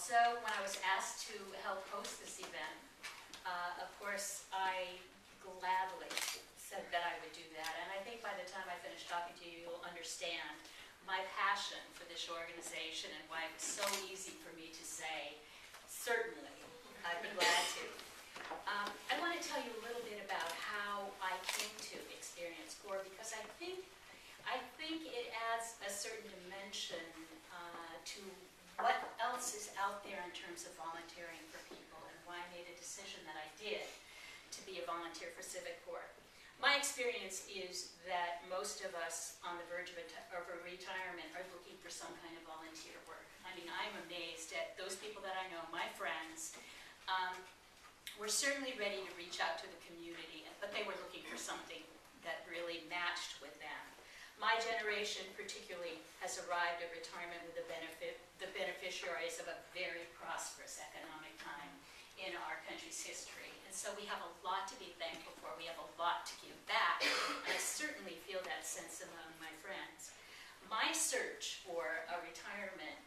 also, when I was asked to help host this event, of course, I gladly said that I would do that. And I think by the time I finish talking to you, you'll understand my passion for this organization and why it was so easy for me to say, certainly, I'd be glad to. I want to tell you a little bit about how I came to Experience Corps, because I think it adds a certain dimension to what else is out there in terms of volunteering for people, and why I made a decision that I did to be a volunteer for Civic Corps. My experience is that most of us on the verge of a retirement are looking for some kind of volunteer work. I mean, I'm amazed at those people that I know, my friends. Were certainly ready to reach out to the community, but they were looking for something that really matched with them. My generation particularly has arrived at retirement with the beneficiaries of a very prosperous economic time in our country's history. And so we have a lot to be thankful for. We have a lot to give back. And I certainly feel that sense among my friends. My search for a retirement,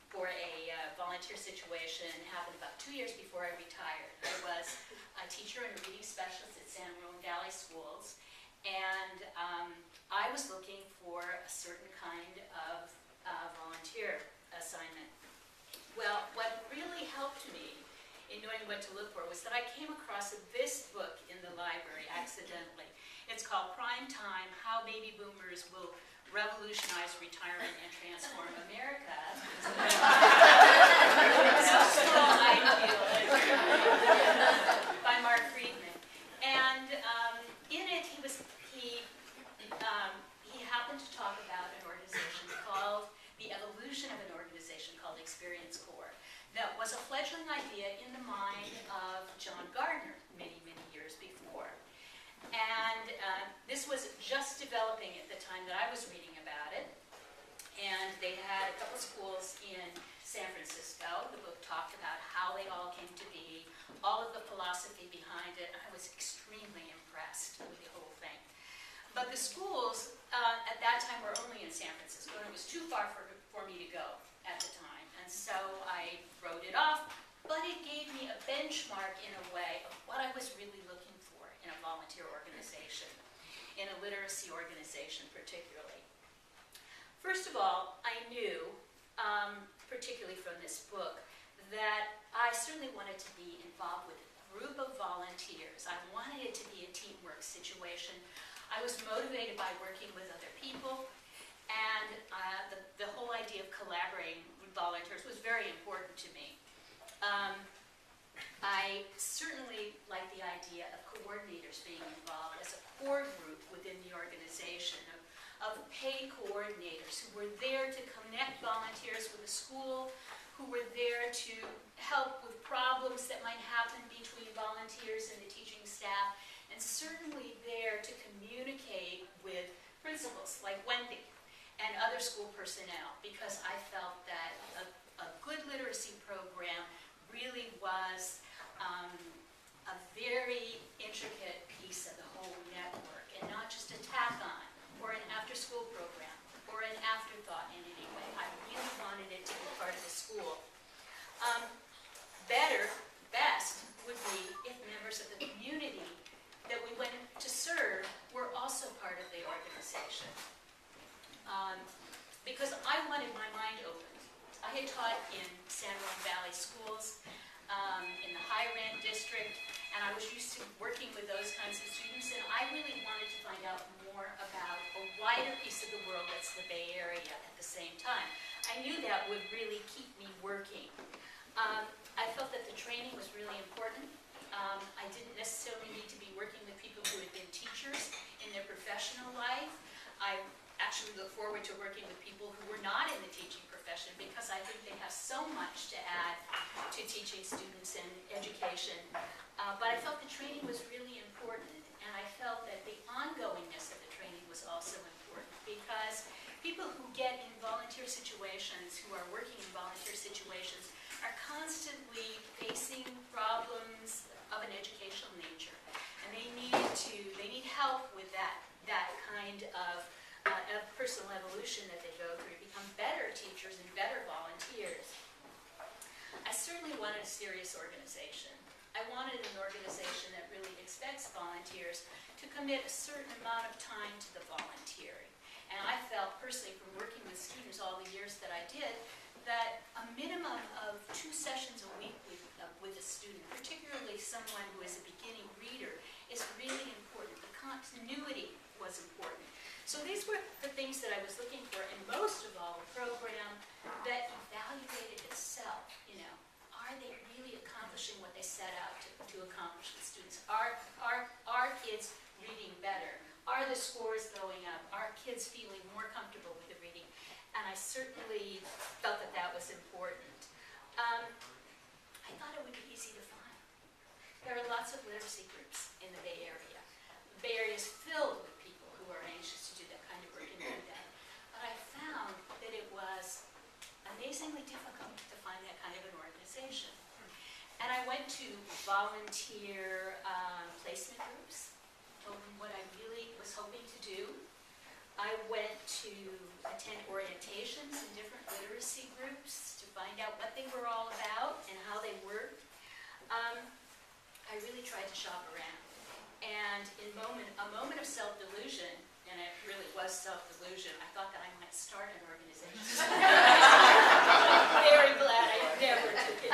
for a volunteer situation, happened about 2 years before I retired. I was a teacher and a reading specialist at San Valley Schools, and I was looking for a certain kind of volunteer assignment. Well, what really helped me in knowing what to look for was that I came across this book in the library accidentally. It's called Prime Time: How Baby Boomers Will Revolutionize Retirement and Transform America. So small, I feel, by Mark Friedman. And in it, he happened to talk about an organization called, the evolution of an organization called Experience Corps, that was a fledgling idea in the mind of John Gardner many, many years before. And this was just developing at the time that I was reading about it. And they had a couple schools in San Francisco. The book talked about how they all came to be, all of the philosophy behind it. I was extremely impressed with the whole thing. But the schools at that time were only in San Francisco, and it was too far for me to go at the time. And so I wrote it off, but it gave me a benchmark in a way of what I was really looking for in a volunteer organization, in a literacy organization particularly. First of all, I knew, particularly from this book, that I certainly wanted to be involved with a group of volunteers. I wanted it to be a teamwork situation. I was motivated by working with other people, and the whole idea of collaborating with volunteers was very important to me. I certainly like the idea of coordinators being involved as a core group within the organization, of paid coordinators who were there to connect volunteers with the school, who were there to help with problems that might happen between volunteers and the teaching staff, and certainly there to communicate with principals like Wendy and other school personnel, because I felt that a good literacy program really was a very intricate piece of the whole network, and not just a tack-on or an after-school program or an afterthought in any way. I really wanted it to be part of the school. Best would be if members of the community that we went to serve were also part of the organization. Because I wanted my mind open. I had taught in San Valley Schools, in the high-rent district, and I was used to working with those kinds of students, and I really wanted to find out more about a wider piece of the world that's the Bay Area at the same time. I knew that would really keep me working. I felt that the training was really important. I didn't necessarily need to be working with people who had been teachers in their professional life. I actually look forward to working with people who were not in the teaching profession, because I think they have so much to add to teaching students and education. But I felt the training was really important, and I felt that the ongoingness of the training was also important, because people who get in volunteer situations, who are working in volunteer situations, are constantly facing problems of an educational nature, and they need help with that kind of personal evolution that they go through, become better teachers and better volunteers. serious organization. I wanted an organization that really expects volunteers to commit a certain amount of time to the volunteering. And I felt personally from working with students all the years that I did, that a minimum of 2 sessions a week with a student, particularly someone who is a beginning reader, is really important. The continuity was important. So these were the things that I was looking for, and most of all, a program that evaluated itself. You know, are they really accomplishing what they set out to accomplish with students? Are kids reading better? Are the scores going up? Are kids feeling more comfortable with the reading? And I certainly felt that that was important. I thought it would be easy to find. There are lots of literacy groups in the Bay Area. The Bay Area is filled with people who are anxious to do that kind of work and do that. But I found that it was amazingly difficult to find that kind of an organization. And I went to volunteer placement groups, told them what I really was hoping to do. I went to attend orientations in different literacy groups to find out what they were all about and how they worked. I really tried to shop around. And in a moment of self-delusion, and it really was self-delusion, I thought that I might start an organization. Very glad I never took it.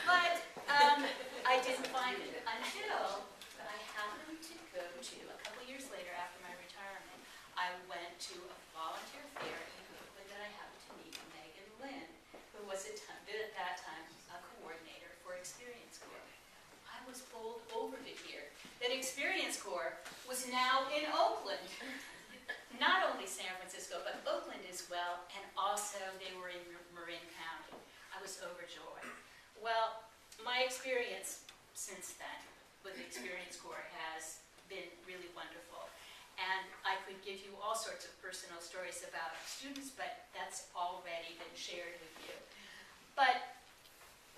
But I didn't find it until I happened to go to, a couple years later after my retirement, I went to a volunteer fair in Brooklyn that I happened to meet Megan Lynn, who was at that time a coordinator for Experience Corps. I was bowled over to hear that Experience Corps was now in Oakland. Not only San Francisco, but Oakland as well, and also they were in Marin County. I was overjoyed. Well, my experience since then with the Experience Corps has been really wonderful. And I could give you all sorts of personal stories about our students, but that's already been shared with you. But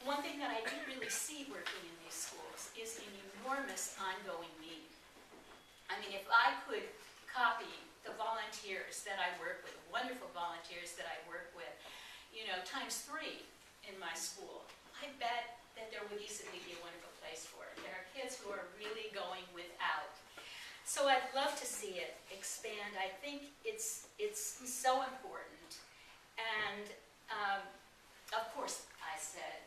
one thing that I did really see working in these schools is an enormous ongoing need. I mean, if I could copy the volunteers that I work with, wonderful volunteers that I work with, you know, ×3 in my school, I bet that there would easily be a wonderful place for it. There are kids who are really going without. So I'd love to see it expand. I think it's so important. And of course, I said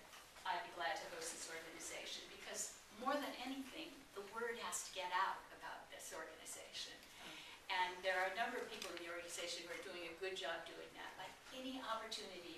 I'd be glad to host this organization because more than anything, the word has to get out about this organization. And there are a number of people in the organization who are doing a good job doing that. But any opportunity